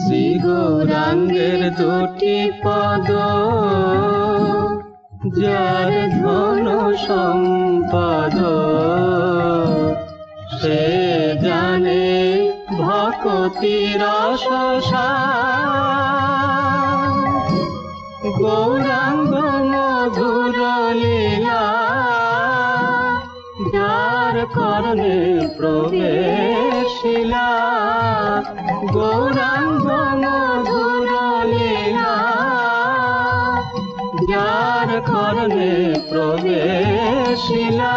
শ্রী গৌরাঙ্গের দুটি পদ, যার ধন সম্পদ, সে জানে ভক্তি রস সার। গৌরাঙ্গ মধুর লীলা, যার কর্ণে প্রবেশিলা। গৌরাঙ্গ মধুর লীলা, যার কর্ণে প্রবেশিলা।